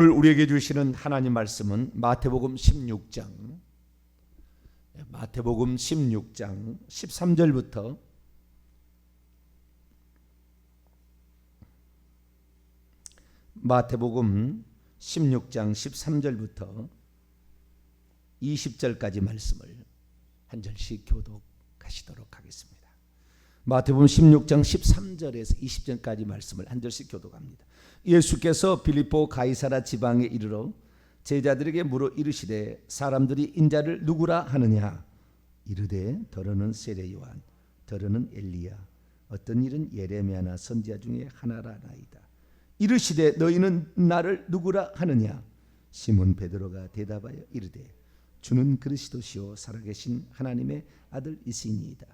오늘 우리에게 주시는 하나님 말씀은 마태복음 16장 13절부터 마태복음 16장 13절부터 20절까지 말씀을 한 절씩 교독하시도록 하겠습니다. 마태복음 16장 13절에서 20절까지 말씀을 한 절씩 교독합니다. 예수께서 빌립보 가이사라 지방에 이르러 제자들에게 물어 이르시되 사람들이 인자를 누구라 하느냐? 이르되 더러는 세례 요한, 더러는 엘리야, 어떤 일은 예레미야나 선지자 중에 하나라 나이다. 이르시되 너희는 나를 누구라 하느냐? 시몬 베드로가 대답하여 이르되 주는 그리스도시요 살아계신 하나님의 아들이시니이다.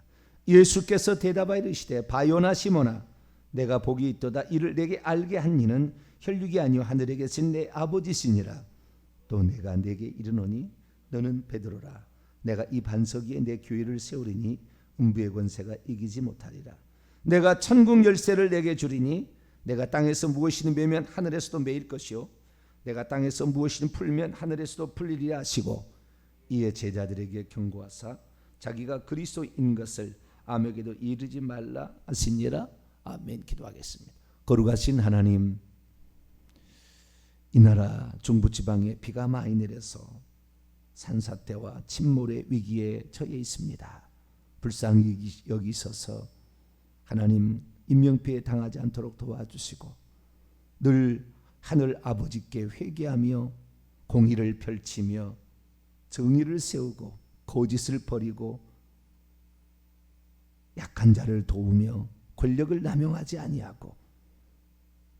예수께서 대답하여 이르시되 바요나 시몬아, 내가 복이 있도다. 이를 내게 알게 한 이는 혈육이 아니요 하늘에 계신 내 아버지시니라. 또 내가 내게 이르노니 너는 베드로라. 내가 이 반석 위에 내 교회를 세우리니 음부의 권세가 이기지 못하리라. 내가 천국 열쇠를 내게 주리니 내가 땅에서 무엇이든 매면 하늘에서도 매일 것이요 내가 땅에서 무엇이든 풀면 하늘에서도 풀리리라 하시고, 이에 제자들에게 경고하사 자기가 그리스도인 것을 아무에게도 이르지 말라 하시니라. 아멘. 기도하겠습니다. 거룩하신 하나님, 이 나라 중부지방에 비가 많이 내려서 산사태와 침몰의 위기에 처해 있습니다. 불쌍히 여기셔서 하나님 인명피해 당하지 않도록 도와주시고 늘 하늘 아버지께 회개하며 공의를 펼치며 정의를 세우고 거짓을 버리고 약한 자를 도우며 권력을 남용하지 아니하고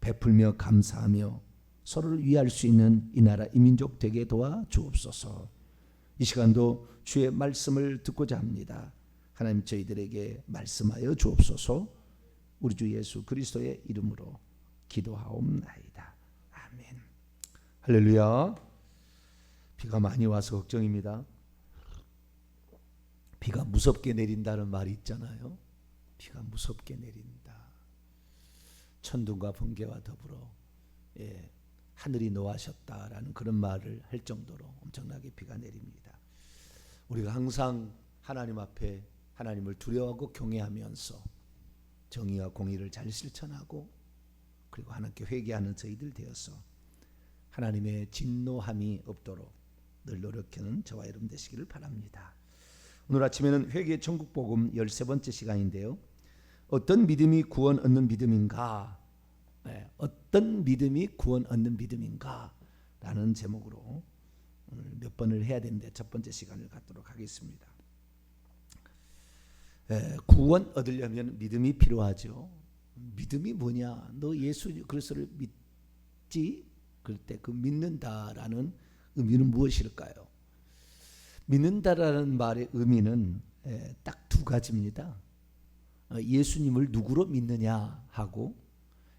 베풀며 감사하며 서로를 위할 수 있는 이 나라 이 민족 되게 도와 주옵소서. 이 시간도 주의 말씀을 듣고자 합니다. 하나님 저희들에게 말씀하여 주옵소서. 우리 주 예수 그리스도의 이름으로 기도하옵나이다. 아멘. 할렐루야. 비가 많이 와서 걱정입니다. 비가 무섭게 내린다는 말이 있잖아요. 비가 무섭게 내린다. 천둥과 번개와 더불어 하늘이 노하셨다라는 그런 말을 할 정도로 엄청나게 비가 내립니다. 우리가 항상 하나님 앞에 하나님을 두려워하고 경외하면서 정의와 공의를 잘 실천하고 그리고 하나님께 회개하는 저희들 되어서 하나님의 진노함이 없도록 늘 노력하는 저와 여러분 되시기를 바랍니다. 오늘 아침에는 회개 천국 복음 13번째 시간인데요. 어떤 믿음이 구원 얻는 믿음인가? 어떤 믿음이 구원 얻는 믿음인가? 라는 제목으로 오늘 몇 번을 해야 되는데 첫 번째 시간을 갖도록 하겠습니다. 구원 얻으려면 믿음이 필요하죠. 믿음이 뭐냐? 너 예수 그리스도를 믿지? 그럴 때 그 믿는다라는 의미는 무엇일까요? 믿는다라는 말의 의미는 딱 두 가지입니다. 예수님을 누구로 믿느냐 하고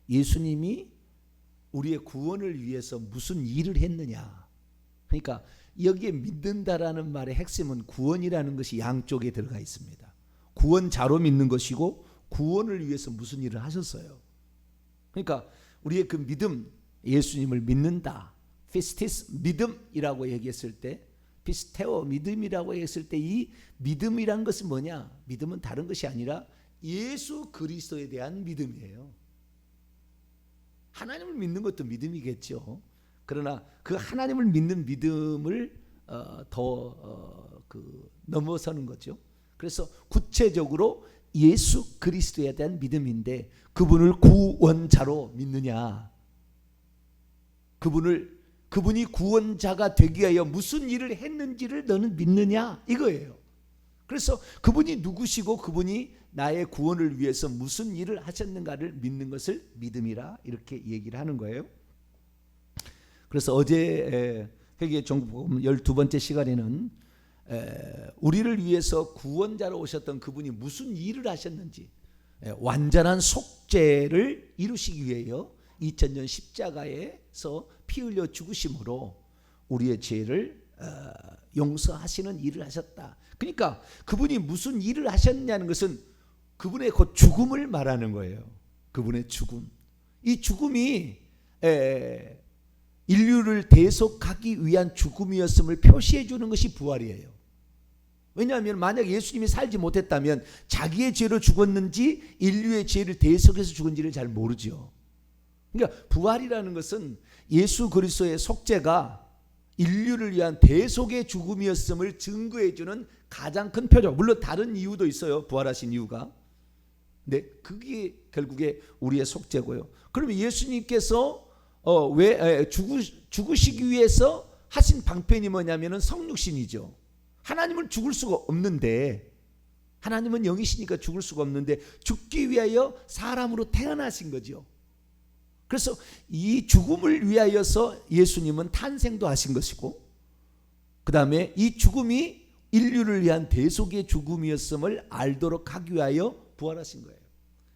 예수님이 우리의 구원을 위해서 무슨 일을 했느냐. 그러니까 여기에 믿는다라는 말의 핵심은 구원이라는 것이 양쪽에 들어가 있습니다. 구원자로 믿는 것이고 구원을 위해서 무슨 일을 하셨어요. 그러니까 우리의 그 믿음, 예수님을 믿는다, 피스티스 믿음이라고 얘기했을 때, 피스테오 믿음이라고 했을 때 이 믿음이란 것은 뭐냐? 믿음은 다른 것이 아니라 예수 그리스도에 대한 믿음이에요. 하나님을 믿는 것도 믿음이겠죠. 그러나 그 하나님을 믿는 믿음을 넘어서는 거죠. 그래서 구체적으로 예수 그리스도에 대한 믿음인데 그분을 구원자로 믿느냐? 그분이 구원자가 되기 위하여 무슨 일을 했는지를 너는 믿느냐? 이거예요. 그래서 그분이 누구시고 그분이 나의 구원을 위해서 무슨 일을 하셨는가를 믿는 것을 믿음이라 이렇게 얘기를 하는 거예요. 그래서 어제 회개 전국복음 12번째 시간에는 우리를 위해서 구원자로 오셨던 그분이 무슨 일을 하셨는지, 완전한 속죄를 이루시기 위하여 2000년 십자가에서 피 흘려 죽으심으로 우리의 죄를 용서하시는 일을 하셨다. 그러니까 그분이 무슨 일을 하셨냐는 것은 그분의 그 죽음을 말하는 거예요. 그분의 죽음. 이 죽음이 인류를 대속하기 위한 죽음이었음을 표시해 주는 것이 부활이에요. 왜냐하면 만약 예수님이 살지 못했다면 자기의 죄로 죽었는지 인류의 죄를 대속해서 죽은지를 잘 모르죠. 그러니까 부활이라는 것은 예수 그리스도의 속죄가 인류를 위한 대속의 죽음이었음을 증거해 주는 가장 큰 표적. 물론 다른 이유도 있어요. 부활하신 이유가. 근데 그게 결국에 우리의 속죄고요. 그러면 예수님께서 왜 죽으시기 위해서 하신 방편이 뭐냐면은 성육신이죠. 하나님은 죽을 수가 없는데, 하나님은 영이시니까 죽을 수가 없는데 죽기 위하여 사람으로 태어나신 거죠. 그래서 이 죽음을 위하여서 예수님은 탄생도 하신 것이고, 그 다음에 이 죽음이 인류를 위한 대속의 죽음이었음을 알도록 하기 위하여 부활하신 거예요.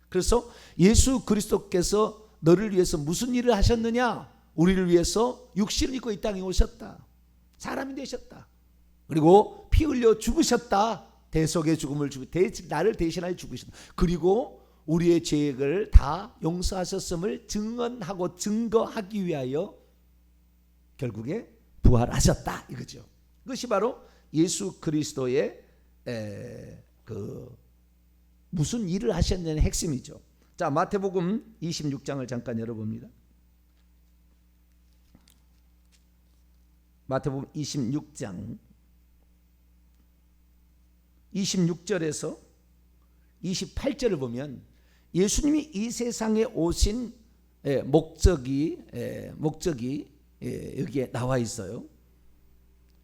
그래서 예수 그리스도께서 너를 위해서 무슨 일을 하셨느냐? 우리를 위해서 육신을 입고 이 땅에 오셨다. 사람이 되셨다. 그리고 피 흘려 죽으셨다. 대속의 죽음을 나를 대신하여 죽으셨다. 그리고 우리의 죄를 다 용서하셨음을 증언하고 증거하기 위하여 결국에 부활하셨다 이거죠. 그것이 바로 예수 그리스도의 무슨 일을 하셨냐는 핵심이죠. 자, 마태복음 26장을 잠깐 열어봅니다. 마태복음 26장 26절에서 28절을 보면 예수님이 이 세상에 오신 목적이 여기에 나와 있어요.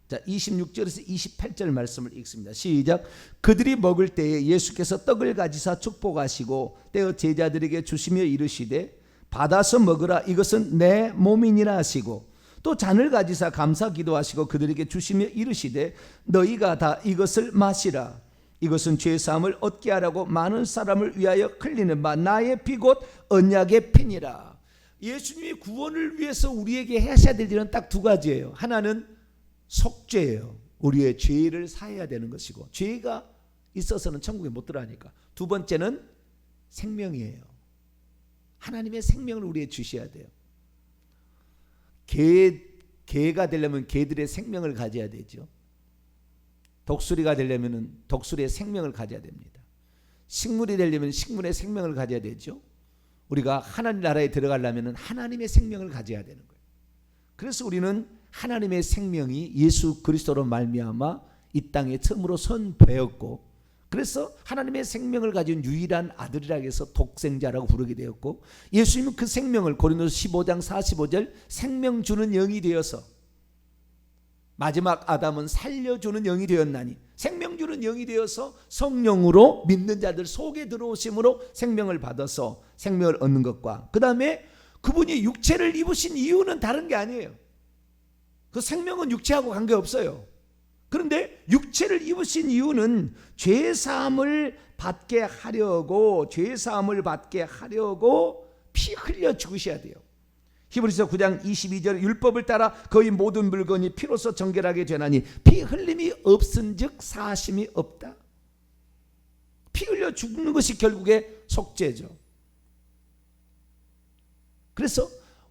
자, 26절에서 28절 말씀을 읽습니다. 시작. 그들이 먹을 때에 예수께서 떡을 가지사 축복하시고 떼어 제자들에게 주시며 이르시되 받아서 먹으라, 이것은 내 몸이니라 하시고, 또 잔을 가지사 감사 기도하시고 그들에게 주시며 이르시되 너희가 다 이것을 마시라, 이것은 죄사함을 얻게 하라고 많은 사람을 위하여 흘리는 바 나의 피 곧 언약의 피니라. 예수님이 구원을 위해서 우리에게 하셔야 될 일은 딱 두 가지예요. 하나는 속죄예요. 우리의 죄를 사해야 되는 것이고, 죄가 있어서는 천국에 못 들어가니까. 두 번째는 생명이에요. 하나님의 생명을 우리에게 주셔야 돼요. 개가 되려면 개들의 생명을 가져야 되죠. 독수리가 되려면 독수리의 생명을 가져야 됩니다. 식물이 되려면 식물의 생명을 가져야 되죠. 우리가 하나님 나라에 들어가려면 하나님의 생명을 가져야 되는 거예요. 그래서 우리는 하나님의 생명이 예수 그리스도로 말미암아 이 땅에 처음으로 선되었고, 그래서 하나님의 생명을 가진 유일한 아들이라 해서 독생자라고 부르게 되었고, 예수님은 그 생명을 고린도서 15장 45절 생명 주는 영이 되어서, 마지막 아담은 살려주는 영이 되었나니, 생명 주는 영이 되어서 성령으로 믿는 자들 속에 들어오심으로 생명을 받아서 생명을 얻는 것과, 그 다음에 그분이 육체를 입으신 이유는 다른 게 아니에요. 그 생명은 육체하고 관계없어요. 그런데 육체를 입으신 이유는 죄사함을 받게 하려고 피 흘려 죽으셔야 돼요. 히브리서 9장 22절 율법을 따라 거의 모든 물건이 피로서 정결하게 되나니 피 흘림이 없은즉 사심이 없다. 피 흘려 죽는 것이 결국에 속죄죠. 그래서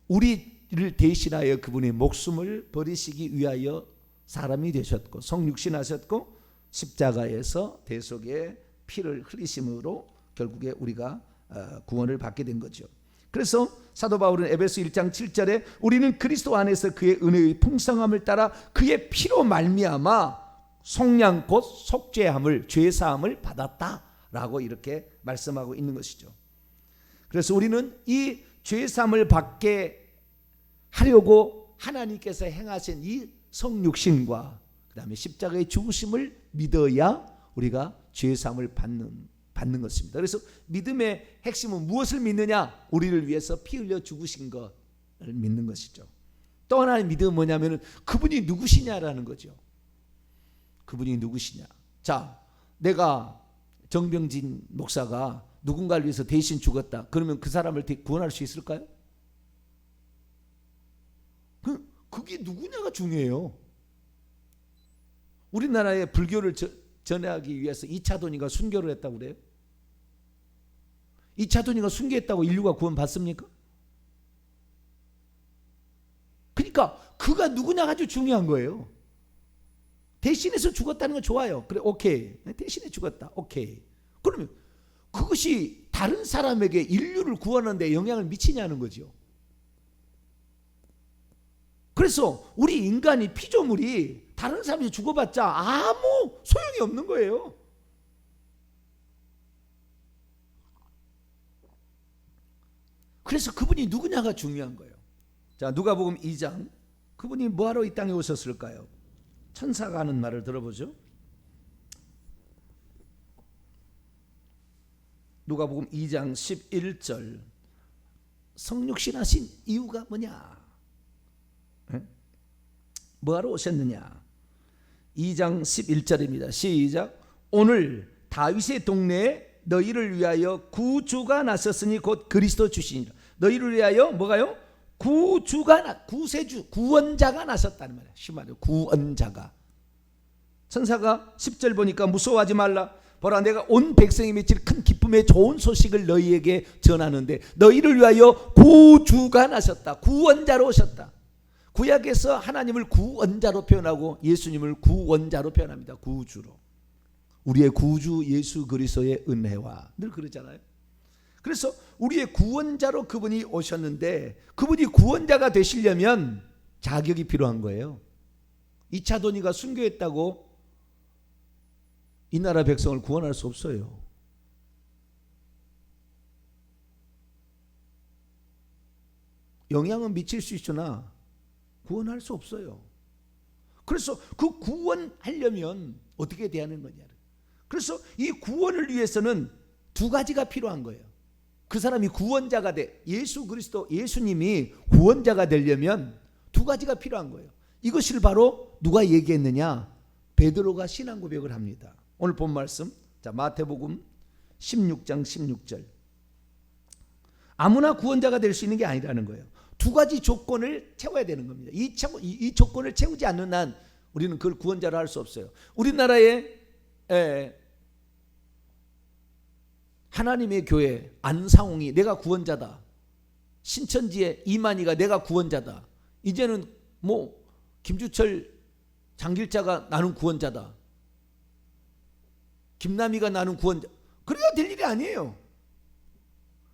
우리를 대신하여 그분의 목숨을 버리시기 위하여 사람이 되셨고 성육신하셨고 십자가에서 대속의 피를 흘리심으로 결국에 우리가 구원을 받게 된 거죠. 그래서 사도 바울은 에베소 1장 7절에 우리는 그리스도 안에서 그의 은혜의 풍성함을 따라 그의 피로 말미암아 속량 곧 속죄함을 죄사함을 받았다라고 이렇게 말씀하고 있는 것이죠. 그래서 우리는 이 죄사함을 받게 하려고 하나님께서 행하신 이 성육신과 그 다음에 십자가의 죽으심을 믿어야 우리가 죄사함을 받는 것입니다. 그래서 믿음의 핵심은 무엇을 믿느냐? 우리를 위해서 피 흘려 죽으신 것을 믿는 것이죠. 또 하나의 믿음은 뭐냐면 그분이 누구시냐라는 거죠. 그분이 누구시냐. 자, 내가 정병진 목사가 누군가를 위해서 대신 죽었다. 그러면 그 사람을 구원할 수 있을까요? 그게 누구냐가 중요해요. 우리나라에 불교를 전하기 위해서 이차도니가 순교를 했다고 그래요? 이차도니가 순교했다고 인류가 구원 받습니까? 그러니까 그러니까 그가 누구냐가 아주 중요한 거예요. 대신해서 죽었다는 건 좋아요. 그래, 오케이. 대신에 죽었다. 오케이. 그러면 그것이 다른 사람에게 인류를 구하는 데 영향을 미치냐는 거죠. 그래서 우리 인간이 피조물이 다른 사람이 죽어봤자 아무 소용이 없는 거예요. 그래서 그분이 누구냐가 중요한 거예요. 자, 누가복음 2장. 그분이 뭐하러 이 땅에 오셨을까요? 천사가 하는 말을 들어보죠. 누가복음 2장 11절. 성육신하신 이유가 뭐냐? 뭐하러 오셨느냐? 2장 11절입니다. 시작. 오늘 다윗의 동네에 너희를 위하여 구주가 나섰으니 곧 그리스도 주시니라. 너희를 위하여 뭐가요? 구세주, 구원자가 나섰다는 말이에요. 심하죠. 구원자가. 천사가 10절 보니까 무서워하지 말라. 보라, 내가 온 백성이 맺힐 큰 기쁨의 좋은 소식을 너희에게 전하는데 너희를 위하여 구주가 나섰다. 구원자로 오셨다. 구약에서 하나님을 구원자로 표현하고 예수님을 구원자로 표현합니다. 구주로. 우리의 구주 예수 그리스도의 은혜와 늘 그러잖아요. 그래서 우리의 구원자로 그분이 오셨는데 그분이 구원자가 되시려면 자격이 필요한 거예요. 이차도니가 순교했다고 이 나라 백성을 구원할 수 없어요. 영향은 미칠 수 있으나 구원할 수 없어요. 그래서 그 구원하려면 어떻게 대하는 거냐. 그래서 이 구원을 위해서는 두 가지가 필요한 거예요. 그 사람이 구원자가 돼, 예수 그리스도 예수님이 구원자가 되려면 두 가지가 필요한 거예요. 이것을 바로 누가 얘기했느냐? 베드로가 신앙 고백을 합니다. 오늘 본 말씀, 자, 마태복음 16장 16절. 아무나 구원자가 될 수 있는 게 아니라는 거예요. 두 가지 조건을 채워야 되는 겁니다. 이 조건을 채우지 않는 한 우리는 그걸 구원자로 할 수 없어요. 우리나라에 하나님의 교회 안상홍이 내가 구원자다. 신천지의 이만희가 내가 구원자다. 이제는 뭐 김주철 장길자가 나는 구원자다. 김남희가 나는 구원자. 그래야 될 일이 아니에요.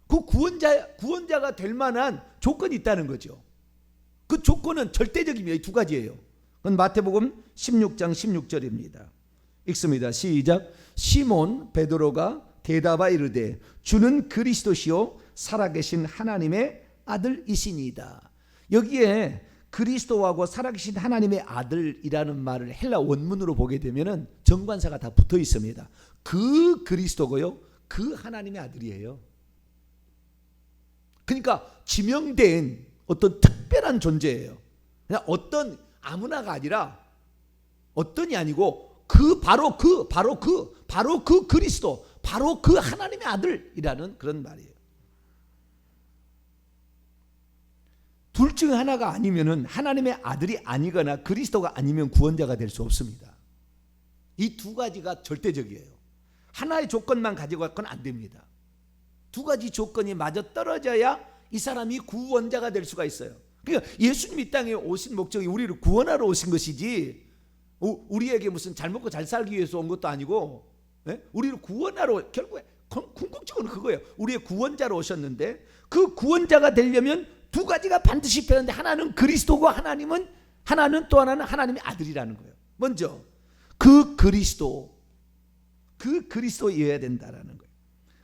그 구원자가 될 만한 조건이 있다는 거죠. 그 조건은 절대적입니다. 이 두 가지예요. 그건 마태복음 16장 16절입니다. 읽습니다. 시작. 시몬 베드로가 대답하여 이르되 주는 그리스도시요 살아계신 하나님의 아들이시니이다. 여기에 그리스도하고 살아계신 하나님의 아들이라는 말을 헬라 원문으로 보게 되면은 정관사가 다 붙어 있습니다. 그 그리스도고요, 그 하나님의 아들이에요. 그러니까 지명된 어떤 특별한 존재예요. 그냥 어떤 아무나가 아니라 어떤이 아니고 바로 그 그리스도, 바로 그 하나님의 아들이라는 그런 말이에요. 둘 중 하나가 아니면은 하나님의 아들이 아니거나 그리스도가 아니면 구원자가 될 수 없습니다. 이 두 가지가 절대적이에요. 하나의 조건만 가지고 갖고는 안 됩니다. 두 가지 조건이 맞아떨어져야 이 사람이 구원자가 될 수가 있어요. 그러니까 예수님이 이 땅에 오신 목적이 우리를 구원하러 오신 것이지 우리에게 무슨 잘 먹고 잘 살기 위해서 온 것도 아니고, 우리를 구원하러, 결국에 궁극적으로는 그거예요. 우리의 구원자로 오셨는데 그 구원자가 되려면 두 가지가 반드시 필요한데 하나는 그리스도고 하나는 또 하나는 하나님의 아들이라는 거예요. 먼저 그 그리스도여야 된다라는 거예요.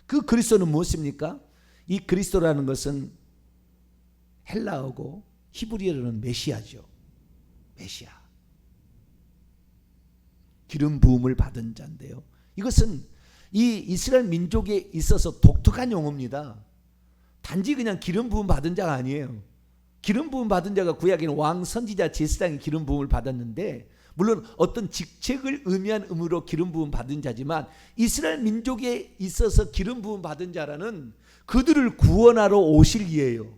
그 그리스도는 무엇입니까? 이 그리스도라는 것은 헬라어고 히브리어로는 메시아죠. 메시아. 기름 부음을 받은 자인데요. 이것은 이 이스라엘 민족에 있어서 독특한 용어입니다. 단지 그냥 기름 부음 받은 자가 아니에요. 기름 부음 받은 자가 구약에는 왕, 선지자, 제사장이 기름 부음을 받았는데, 물론 어떤 직책을 의미한 의미로 기름 부음 받은 자지만 이스라엘 민족에 있어서 기름 부음 받은 자라는 그들을 구원하러 오실 이예요.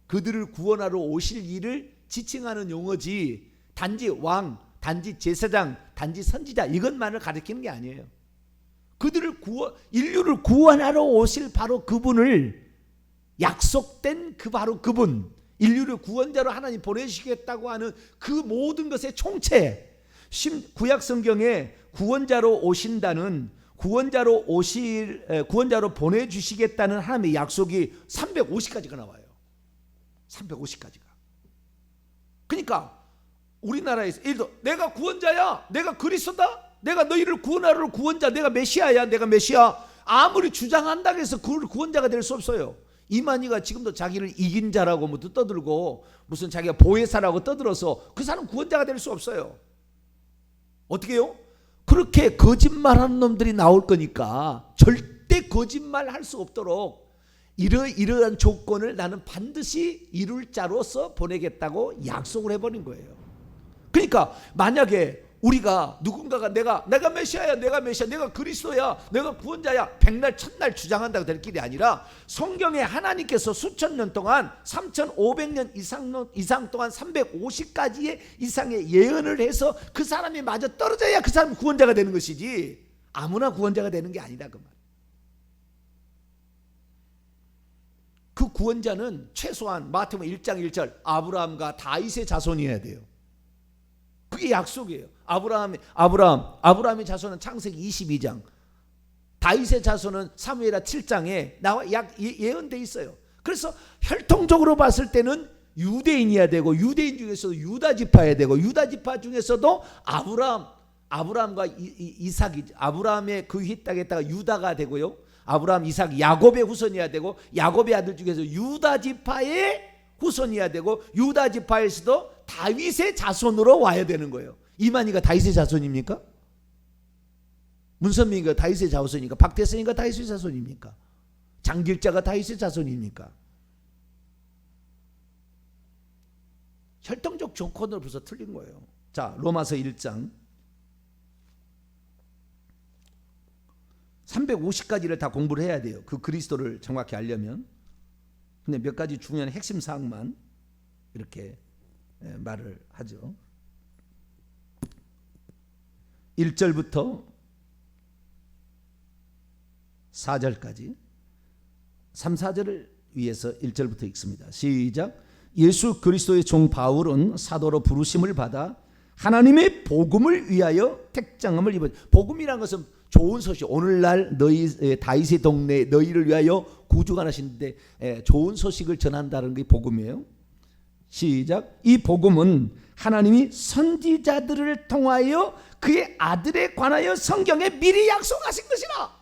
그들을 구원하러 오실 이를 지칭하는 용어지 단지 왕, 단지 제사장, 단지 선지자 이것만을 가리키는 게 아니에요. 인류를 구원하러 오실 바로 그분을, 약속된 바로 그분, 인류를 구원자로 하나님 보내시겠다고 하는 그 모든 것의 총체, 구약 성경에 구원자로 보내주시겠다는 하나님의 약속이 350가지가 나와요. 350가지가. 그러니까 우리나라에서 예를 들어 내가 구원자야, 내가 그리스도다, 내가 너희를 구원하러 구원자, 내가 메시아야, 내가 메시아, 아무리 주장한다고 해서 그 구원자가 될 수 없어요. 이만희가 지금도 자기를 이긴 자라고 뭐 떠들고 무슨 자기가 보혜사라고 떠들어서 그 사람 구원자가 될 수 없어요. 어떻게 해요? 그렇게 거짓말하는 놈들이 나올 거니까 절대 거짓말할 수 없도록 이러한 조건을 나는 반드시 이룰 자로서 보내겠다고 약속을 해버린 거예요. 그러니까 만약에 우리가 누군가가 내가 메시아야, 내가 메시아, 내가 그리스도야, 내가 구원자야, 백날 첫날 주장한다고 될 길이 아니라 성경에 하나님께서 수천 년 동안 3,500년 이상 동안 350가지의 이상의 예언을 해서 그 사람이 마저 떨어져야 그 사람이 구원자가 되는 것이지 아무나 구원자가 되는 게 아니다 그 말. 그 구원자는 최소한 마태복음 1장 1절 아브라함과 다윗의 자손이어야 돼요. 그게 약속이에요. 아브라함의 자손은 창세기 22장, 다윗의 자손은 사무엘하 7장에 예언돼 있어요. 그래서 혈통적으로 봤을 때는 유대인이어야 되고, 유대인 중에서도 유다 지파여야 되고, 유다 지파 중에서도 아브라함과 이삭이, 아브라함의 그 휘땅에다가 유다가 되고요, 아브라함, 이삭, 야곱의 후손이어야 되고, 야곱의 아들 중에서 유다 지파의 후손이어야 되고, 유다 지파에서도 다윗의 자손으로 와야 되는 거예요. 이만희가 다윗의 자손입니까? 문선민이가 다윗의 자손입니까? 박태선이가 다윗의 자손입니까? 장길자가 다윗의 자손입니까? 혈통적 조건으로 벌써 틀린 거예요. 자, 로마서 1장 350가지를 다 공부를 해야 돼요. 그 그리스도를 정확히 알려면. 근데 몇 가지 중요한 핵심 사항만 이렇게 말을 하죠. 1절부터 4절까지 3, 4절을 위해서 1절부터 읽습니다. 시작. 예수 그리스도의 종 바울은 사도로 부르심을 받아 하나님의 복음을 위하여 택정함을 입은. 복음이라는 것은 좋은 소식. 오늘날 너희 다윗의 동네 너희를 위하여 구주가 나시는데 좋은 소식을 전한다는 게 복음이에요. 시작. 이 복음은 하나님이 선지자들을 통하여 그의 아들에 관하여 성경에 미리 약속하신 것이라.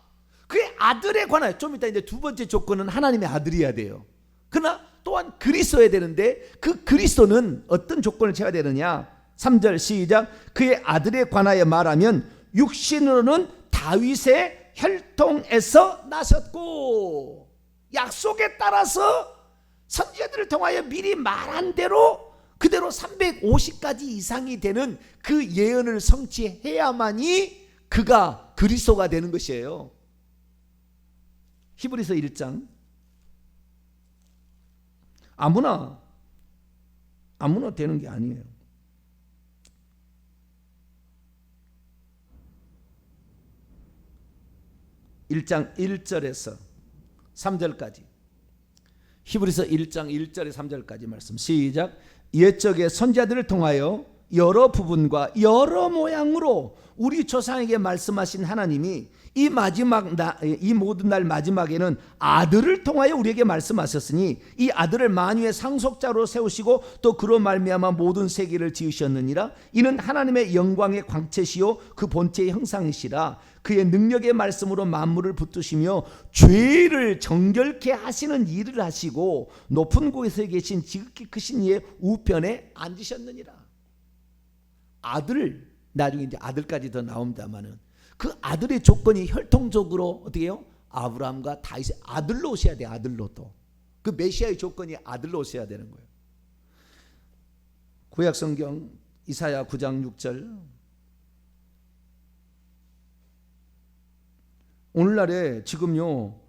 그의 아들에 관하여. 좀 이따 이제 두 번째 조건은 하나님의 아들이어야 돼요. 그러나 또한 그리스도여야 되는데 그 그리스도는 어떤 조건을 채워야 되느냐. 3절 시작. 그의 아들에 관하여 말하면 육신으로는 다윗의 혈통에서 나셨고, 약속에 따라서 선지자들을 통하여 미리 말한 대로 그대로 350가지 이상이 되는 그 예언을 성취해야만이 그가 그리스도가 되는 것이에요. 히브리서 1장. 아무나 되는 게 아니에요. 1장 1절에서 3절까지. 히브리서 1장 1절에 3절까지 말씀. 시작. 옛적의 선지자들을 통하여 여러 부분과 여러 모양으로 우리 조상에게 말씀하신 하나님이 이 모든 날 마지막에는 아들을 통하여 우리에게 말씀하셨으니 이 아들을 만유의 상속자로 세우시고 또 그로 말미암아 모든 세계를 지으셨느니라. 이는 하나님의 영광의 광채시요 그 본체의 형상이시라. 그의 능력의 말씀으로 만물을 붙드시며 죄를 정결케 하시는 일을 하시고 높은 곳에 계신 지극히 크신 이의 우편에 앉으셨느니라. 아들, 나중에 이제 아들까지 더 나옵니다만은 그 아들의 조건이 혈통적으로 어떻게 해요? 아브라함과 다윗의 아들로 오셔야 돼요. 아들로. 또 그 메시아의 조건이 아들로 오셔야 되는 거예요. 구약성경 이사야 9장 6절. 오늘날에 지금요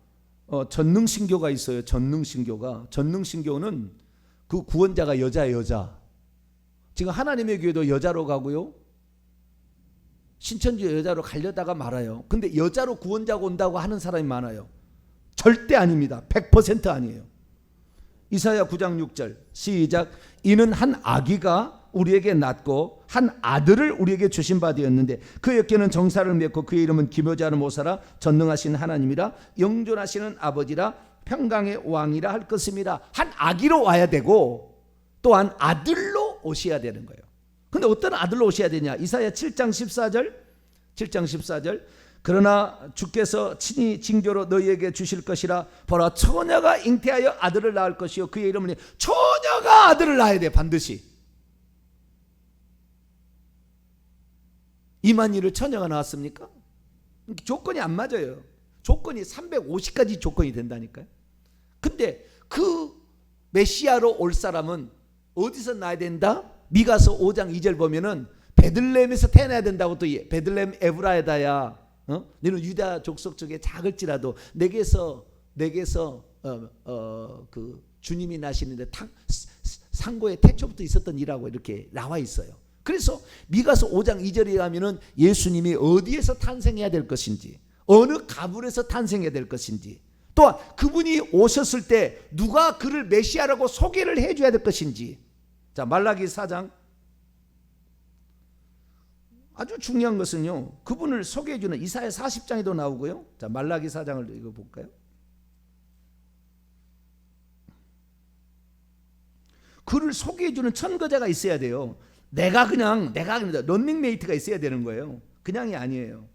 전능신교가 있어요. 전능신교는 그 구원자가 여자. 지금 하나님의 교회도 여자로 가고요, 신천지 여자로 가려다가 말아요. 근데 여자로 구원자가 온다고 하는 사람이 많아요. 절대 아닙니다. 100% 아니에요. 이사야 9장 6절 시작. 이는 한 아기가 우리에게 낳고 한 아들을 우리에게 주신 바 되었는데 그의 어깨는 정사를 맺고 그의 이름은 기묘자는 모사라 전능하신 하나님이라 영존하시는 아버지라 평강의 왕이라 할 것입니다. 한 아기로 와야 되고 또한 아들로 오셔야 되는 거예요. 근데 어떤 아들로 오셔야 되냐? 이사야 7장 14절 그러나 주께서 친히 징조로 너희에게 주실 것이라. 보라, 처녀가 잉태하여 아들을 낳을 것이요 그의 이름은, 처녀가 아들을 낳아야 돼. 반드시. 이만희를 처녀가 낳았습니까? 조건이 안 맞아요. 조건이 350가지 조건이 된다니까요. 근데 그 메시아로 올 사람은 어디서 낳아야 된다? 미가서 5장 2절 보면은 베들레헴에서 태어나야 된다고. 또 베들레헴 에브라에다야 너는 유다 족속 중에 작을지라도 내게서 그 주님이 나시는데 상고에 태초부터 있었던 이라고 이렇게 나와 있어요. 그래서 미가서 5장 2절에 가면은 예수님이 어디에서 탄생해야 될 것인지, 어느 가문에서 탄생해야 될 것인지, 또한 그분이 오셨을 때 누가 그를 메시아라고 소개를 해줘야 될 것인지. 자, 말라기 4장. 아주 중요한 것은요, 그분을 소개해주는 이사야 40장에도 나오고요. 자, 말라기 4장을 읽어볼까요? 그를 소개해주는 천거자가 있어야 돼요. 내가 그냥 런닝메이트가 있어야 되는 거예요. 그냥이 아니에요.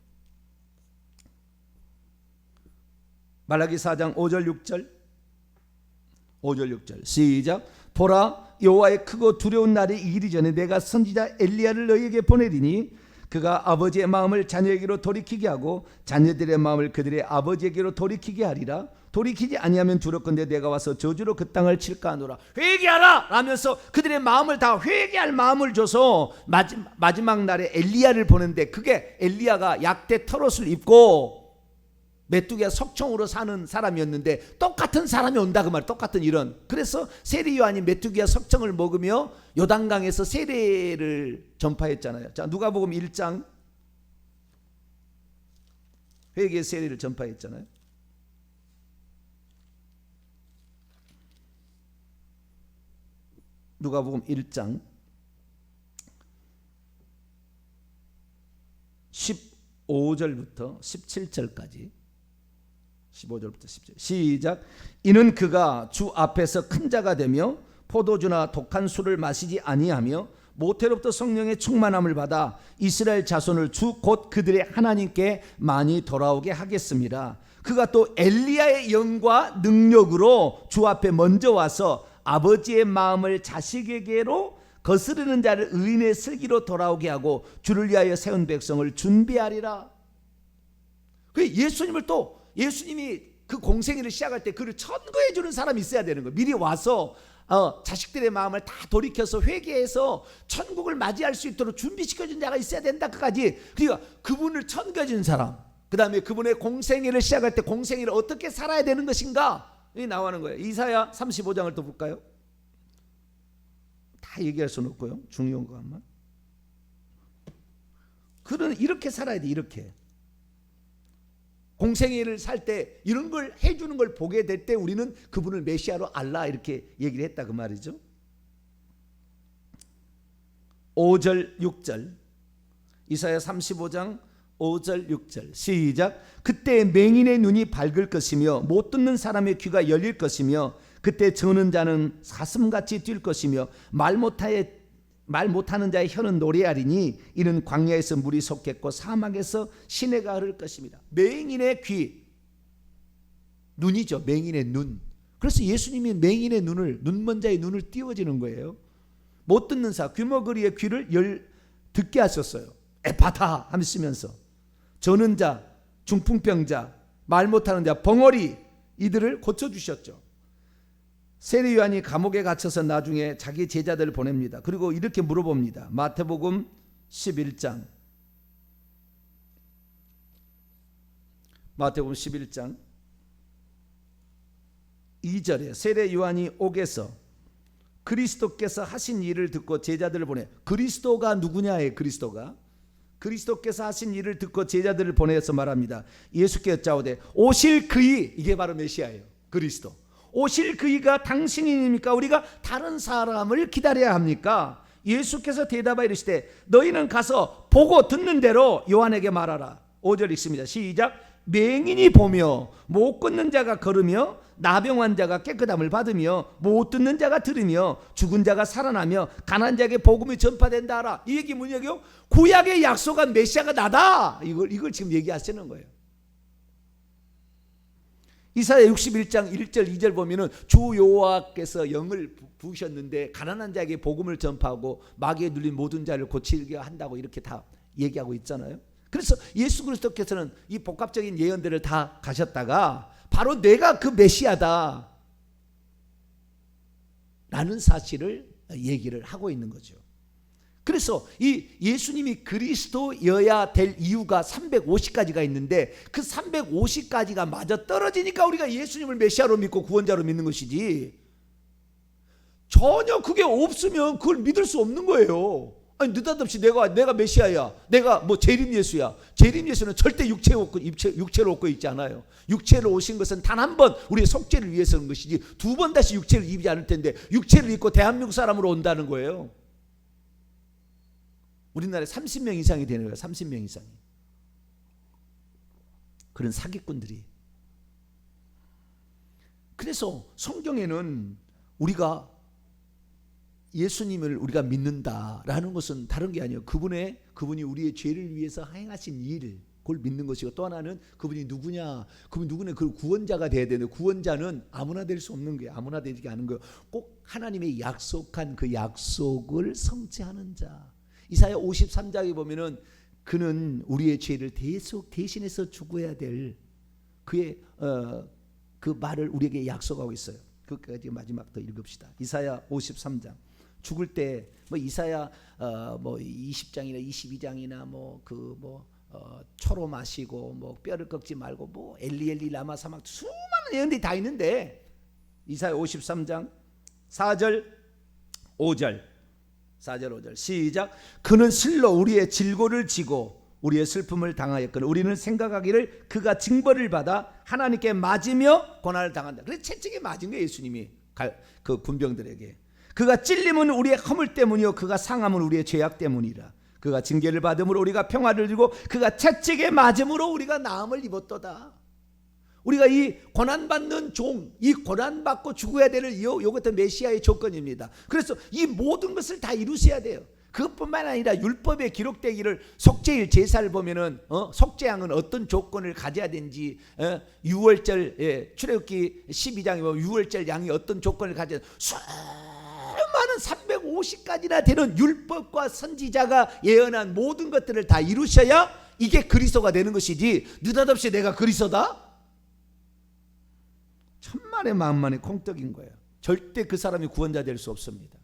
말라기 4장 5절 6절 시작. 보라, 여호와의 크고 두려운 날이 이르기 전에 내가 선지자 엘리야를 너희에게 보내리니 그가 아버지의 마음을 자녀에게로 돌이키게 하고 자녀들의 마음을 그들의 아버지에게로 돌이키게 하리라. 돌이키지 아니하면 두렵건대 내가 와서 저주로 그 땅을 칠까 하노라. 회개하라 라면서 그들의 마음을 다 회개할 마음을 줘서 마지막 날에 엘리야를 보는데, 그게 엘리야가 약대 털옷을 입고 메뚜기가 석청으로 사는 사람이었는데 똑같은 사람이 온다 그 말. 똑같은 이런. 그래서 세례 요한이 메뚜기가 석청을 먹으며 요단강에서 세례를 전파했잖아요. 자, 누가복음 1장 회개의 세례를 전파했잖아요. 누가복음 1장 15절부터 17절까지 15절부터 17절 시작. 이는 그가 주 앞에서 큰 자가 되며 포도주나 독한 술을 마시지 아니하며 모태로부터 성령의 충만함을 받아 이스라엘 자손을 주 곧 그들의 하나님께 많이 돌아오게 하겠습니다. 그가 또 엘리야의 영과 능력으로 주 앞에 먼저 와서 아버지의 마음을 자식에게로 거스르는 자를 의인의 슬기로 돌아오게 하고 주를 위하여 세운 백성을 준비하리라. 예수님이 그 공생애를 시작할 때 그를 천거해 주는 사람이 있어야 되는 거예요. 미리 와서 자식들의 마음을 다 돌이켜서 회개해서 천국을 맞이할 수 있도록 준비시켜준 자가 있어야 된다. 그까지. 그러니까 그분을 천거해 준 사람, 그 다음에 그분의 공생애를 시작할 때 공생애를 어떻게 살아야 되는 것인가 이 나오는 거예요. 이사야 35장을 또 볼까요? 다 얘기할 수는 없고요. 중요한 것만. 그는 이렇게 살아야 돼. 이렇게 공생애를 살 때 이런 걸 해주는 걸 보게 될 때 우리는 그분을 메시아로 알라 이렇게 얘기를 했다 그 말이죠. 5절 6절 이사야 35장 5절 6절 시작. 그때 맹인의 눈이 밝을 것이며 못 듣는 사람의 귀가 열릴 것이며 그때 저는 자는 사슴같이 뛸 것이며 말 못하는 자의 혀는 노래하리니 이는 광야에서 물이 솟겠고 사막에서 시내가 흐를 것입니다. 맹인의 귀, 눈이죠. 맹인의 눈. 그래서 예수님이 맹인의 눈을, 눈먼 자의 눈을 띄워지는 거예요. 못 듣는 사, 귀머거리의 귀를 듣게 하셨어요. 에파타 하시면서 저는 자, 중풍병자, 말 못하는 자, 벙어리 이들을 고쳐주셨죠. 세례 요한이 감옥에 갇혀서 나중에 자기 제자들을 보냅니다. 그리고 이렇게 물어봅니다. 마태복음 11장 2절에 세례 요한이 옥에서 그리스도께서 하신 일을 듣고 제자들을 보내. 그리스도가 누구냐에 그리스도께서 하신 일을 듣고 제자들을 보내서 말합니다. 예수께 여짜오되 오실 그이, 이게 바로 메시아예요. 그리스도. 오실 그이가 당신이니까 우리가 다른 사람을 기다려야 합니까? 예수께서 대답하여 이르시되 너희는 가서 보고 듣는 대로 요한에게 말하라. 5절 읽습니다. 시작. 맹인이 보며 못 걷는 자가 걸으며 나병환 자가 깨끗함을 받으며 못 듣는 자가 들으며 죽은 자가 살아나며 가난한 자에게 복음이 전파된다 하라. 이 얘기 뭐냐고요? 구약의 약속한 메시아가 나다. 이걸 지금 얘기하시는 거예요. 이사야 61장 1절 2절 보면은 주 여호와께서 영을 부으셨는데 가난한 자에게 복음을 전파하고 마귀에 눌린 모든 자를 고치게 한다고 이렇게 다 얘기하고 있잖아요. 그래서 예수 그리스도께서는 이 복합적인 예언들을 다 가셨다가 바로 내가 그 메시아다 라는 사실을 얘기를 하고 있는 거죠. 그래서 이 예수님이 그리스도여야 될 이유가 350가지가 있는데 그 350가지가 맞아 떨어지니까 우리가 예수님을 메시아로 믿고 구원자로 믿는 것이지, 전혀 그게 없으면 그걸 믿을 수 없는 거예요. 아니 느닷없이 내가 메시아야, 내가 뭐 재림 예수야. 재림 예수는 절대 육체로 얻고 있지 않아요. 육체로 오신 것은 단 한 번 우리의 속죄를 위해서 온 것이지 두 번 다시 육체를 입지 않을 텐데 육체를 입고 대한민국 사람으로 온다는 거예요. 우리나라에 30명 이상이 되는 거예요. 30명 이상이. 그런 사기꾼들이. 그래서 성경에는 우리가 예수님을 우리가 믿는다라는 것은 다른 게 아니에요. 그분이 우리의 죄를 위해서 행하신 일, 그걸 믿는 것이고, 또 하나는 그분이 누구냐, 그분이 누구냐, 그 구원자가 돼야 되는데 구원자는 아무나 될 수 없는 거예요. 아무나 되지 않은 거예요. 꼭 하나님의 약속한 그 약속을 성취하는 자. 이사야 53장에 보면은 그는 우리의 죄를 대신해서 죽어야 될 그의 그 말을 우리에게 약속하고 있어요. 그까지 마지막 더 읽읍시다. 이사야 53장. 죽을 때 뭐 이사야 뭐 20장이나 22장이나 초로 마시고 뭐 뼈를 꺾지 말고 뭐 엘리 라마 사막 수많은 예언들이 다 있는데, 이사야 53장 4절 5절 시작. 그는 실로 우리의 질고를 지고 우리의 슬픔을 당하였거늘 우리는 생각하기를 그가 징벌을 받아 하나님께 맞으며 고난을 당한다. 그래서 채찍에 맞은 거예요. 예수님이 그 군병들에게. 그가 찔림은 우리의 허물 때문이요 그가 상함은 우리의 죄악 때문이라. 그가 징계를 받음으로 우리가 평화를 주고 그가 채찍에 맞음으로 우리가 나음을 입었도다. 우리가 이 고난받는 종, 이 고난받고 죽어야 되는 이것도 메시아의 조건입니다. 그래서 이 모든 것을 다 이루셔야 돼요. 그것뿐만 아니라 율법에 기록되기를 속죄일 제사를 보면은 속죄양은 어떤 조건을 가져야 되는지, 유월절 출애굽기 12장에 보면 유월절 양이 어떤 조건을 가져야 되는지 수많은 350가지나 되는 율법과 선지자가 예언한 모든 것들을 다 이루셔야 이게 그리스도가 되는 것이지, 느닷없이 내가 그리스도다? 천만의 만만의 콩떡인 거예요. 절대 그 사람이 구원자 될 수 없습니다.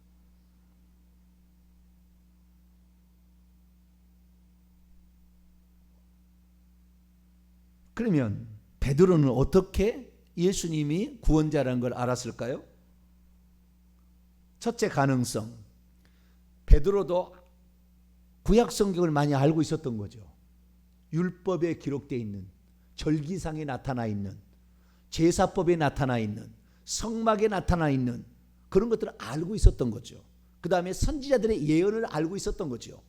그러면 베드로는 어떻게 예수님이 구원자라는 걸 알았을까요? 첫째 가능성, 베드로도 구약 성경을 많이 알고 있었던 거죠. 율법에 기록되어 있는, 절기상에 나타나 있는, 제사법에 나타나 있는, 성막에 나타나 있는 그런 것들을 알고 있었던 거죠. 그 다음에 선지자들의 예언을 알고 있었던 거죠.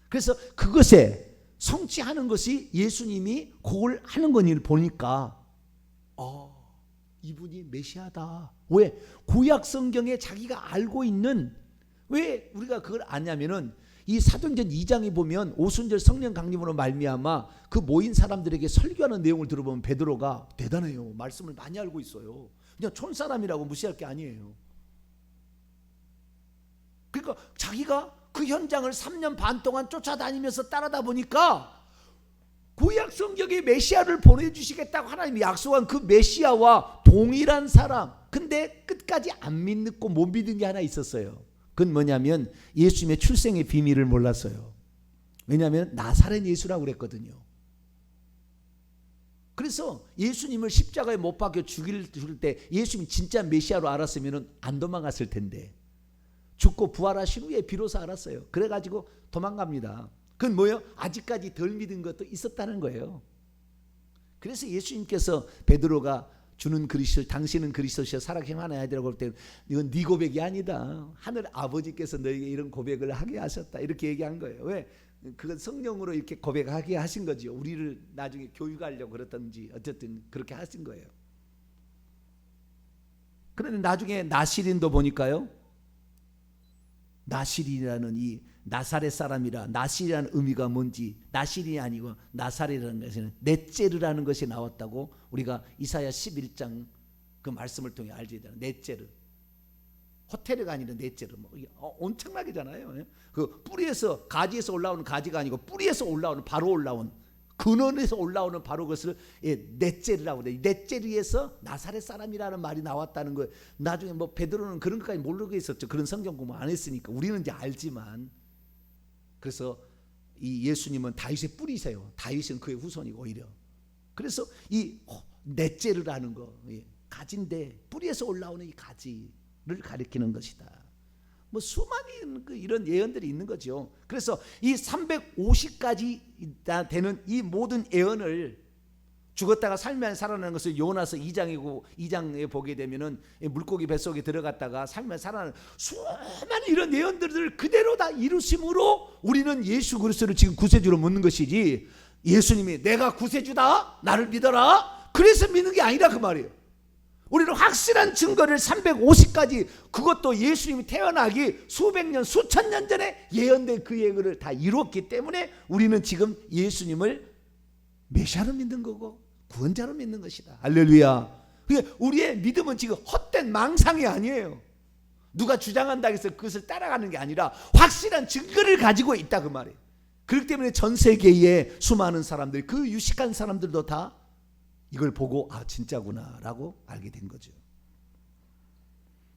그래서 그것에 성취하는 것이 예수님이 그걸 하는 것을 보니까 이분이 메시아다. 왜? 구약 성경에 자기가 알고 있는, 왜 우리가 그걸 아냐면은 이 사도행전 2장에 보면 오순절 성령 강림으로 말미암아 그 모인 사람들에게 설교하는 내용을 들어보면 베드로가 대단해요. 말씀을 많이 알고 있어요. 그냥 촌사람이라고 무시할 게 아니에요. 그러니까 자기가 그 현장을 3년 반 동안 쫓아다니면서 따라다 보니까 구약 성경에 메시아를 보내주시겠다고 하나님이 약속한 그 메시아와 동일한 사람, 근데 끝까지 안 믿고 못 믿은 게 하나 있었어요. 그건 뭐냐면 예수님의 출생의 비밀을 몰랐어요. 왜냐하면 나사렛 예수라고 그랬거든요. 그래서 예수님을 십자가에 못 박혀 죽일 때 예수님이 진짜 메시아로 알았으면 안 도망갔을 텐데 죽고 부활하신 후에 비로소 알았어요. 그래가지고 도망갑니다. 그건 뭐예요? 아직까지 덜 믿은 것도 있었다는 거예요. 그래서 예수님께서 베드로가 주는 그리스도, 당신은 그리스도시여 살아계신 하나님 아들이라고 할 때 이건 네 고백이 아니다. 하늘 아버지께서 너에게 이런 고백을 하게 하셨다. 이렇게 얘기한 거예요. 왜? 그건 성령으로 이렇게 고백하게 하신 거죠. 우리를 나중에 교육하려고 그랬든지 어쨌든 그렇게 하신 거예요. 그런데 나중에 나시린도 보니까요, 나시린이라는 이 나사렛 사람이라, 나시리라는 의미가 뭔지, 나시린이 아니고 나사렛이라는 것은 넷제르라는 것이 나왔다고 우리가 이사야 11장 그 말씀을 통해 알게 되는 넷제르, 호텔가 아니라 넷제르, 뭐 엄청나게잖아요. 그 뿌리에서, 가지에서 올라오는 가지가 아니고 뿌리에서 올라오는, 바로 올라온, 근원에서 올라오는 바로 그것을 넷제르라고 그래요. 넷제르에서 나사렛 사람이라는 말이 나왔다는 거. 나중에 뭐 베드로는 그런 것까지 모르고 있었죠. 그런 성경 공부 안 했으니까. 우리는 이제 알지만. 그래서 이 예수님은 다윗의 뿌리세요. 다윗은 그의 후손이고 오히려. 그래서 이 넷제르라는 거, 가지인데 뿌리에서 올라오는 이 가지를 가리키는 것이다. 뭐 수많은 이런 예언들이 있는 거죠. 그래서 이 350까지 되는 이 모든 예언을, 죽었다가 삶이 안에 살아나는 것을 요나서 2장에 보게 되면은 물고기 뱃속에 들어갔다가 삶이 안에 살아나는 수많은 이런 예언들을 그대로 다 이루심으로 우리는 예수 그리스도를 지금 구세주로 묻는 것이지, 예수님이 내가 구세주다 나를 믿어라 그래서 믿는 게 아니라 그 말이에요. 우리는 확실한 증거를 350까지, 그것도 예수님이 태어나기 수백 년 수천 년 전에 예언된 그 예언을 다 이루었기 때문에 우리는 지금 예수님을 메시아로 믿는 거고 구원자로 믿는 것이다. 할렐루야. 우리의 믿음은 지금 헛된 망상이 아니에요. 누가 주장한다고 해서 그것을 따라가는 게 아니라 확실한 증거를 가지고 있다 그 말이에요. 그렇기 때문에 전 세계의 수많은 사람들, 그 유식한 사람들도 다 이걸 보고 아 진짜구나 라고 알게 된 거죠.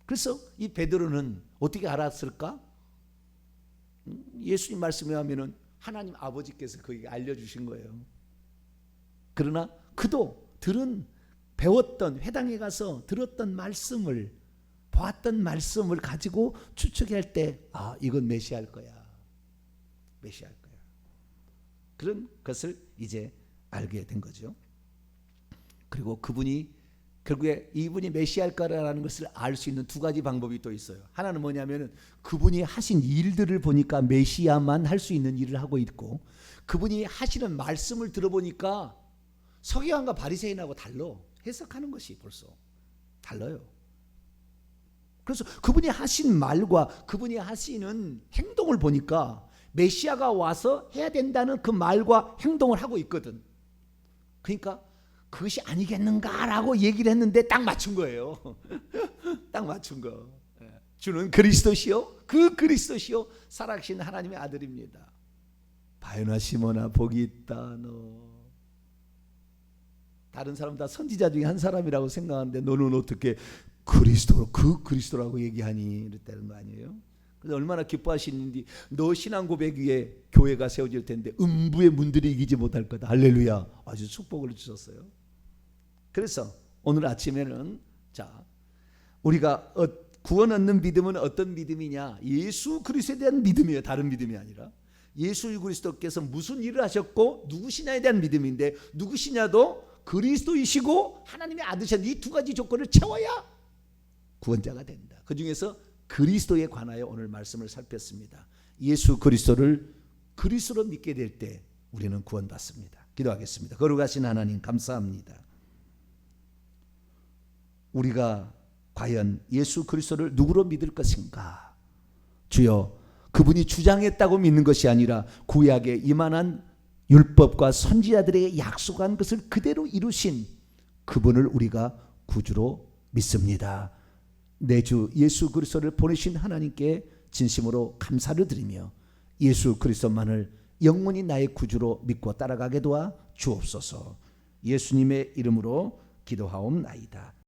그래서 이 베드로는 어떻게 알았을까? 예수님 말씀에 하면은 하나님 아버지께서 그에게 알려주신 거예요. 그러나 그도 배웠던, 회당에 가서 들었던 말씀을, 보았던 말씀을 가지고 추측할 때 아 이건 메시아일 거야, 메시아일 거야. 그런 것을 이제 알게 된 거죠. 그리고 그분이 결국에 이분이 메시아일 거라는 것을 알 수 있는 두 가지 방법이 또 있어요. 하나는 뭐냐면은 그분이 하신 일들을 보니까 메시아만 할 수 있는 일을 하고 있고, 그분이 하시는 말씀을 들어보니까 서기관과 바리새인하고 달라. 해석하는 것이 벌써 달라요. 그래서 그분이 하신 말과 그분이 하시는 행동을 보니까 메시아가 와서 해야 된다는 그 말과 행동을 하고 있거든. 그러니까 그것이 아니겠는가라고 얘기를 했는데 딱 맞춘 거예요. 딱 맞춘 거. 주는 그리스도시요, 그 그리스도시요 살아계신 하나님의 아들입니다. 바요나 시몬아 복이 있다. 너 다른 사람 다 선지자 중에 한 사람이라고 생각하는데 너는 어떻게 그 그리스도라고 얘기하니? 이랬다는 거 아니에요? 그래서 얼마나 기뻐하시는지, 너 신앙 고백 위에 교회가 세워질 텐데 음부의 문들이 이기지 못할 거다. 할렐루야. 아주 축복을 주셨어요. 그래서 오늘 아침에는 자, 우리가 구원 얻는 믿음은 어떤 믿음이냐? 예수 그리스도에 대한 믿음이에요. 다른 믿음이 아니라 예수 그리스도께서 무슨 일을 하셨고 누구시냐에 대한 믿음인데, 누구시냐도 그리스도이시고 하나님의 아들이신 이 두 가지 조건을 채워야 구원자가 된다. 그 중에서 그리스도에 관하여 오늘 말씀을 살폈습니다. 예수 그리스도를 그리스도로 믿게 될 때 우리는 구원받습니다. 기도하겠습니다. 거룩하신 하나님 감사합니다. 우리가 과연 예수 그리스도를 누구로 믿을 것인가? 주여, 그분이 주장했다고 믿는 것이 아니라 구약에 이만한 율법과 선지자들에게 약속한 것을 그대로 이루신 그분을 우리가 구주로 믿습니다. 내 주 예수 그리스도를 보내신 하나님께 진심으로 감사를 드리며 예수 그리스도만을 영원히 나의 구주로 믿고 따라가게 도와 주옵소서. 예수님의 이름으로 기도하옵나이다.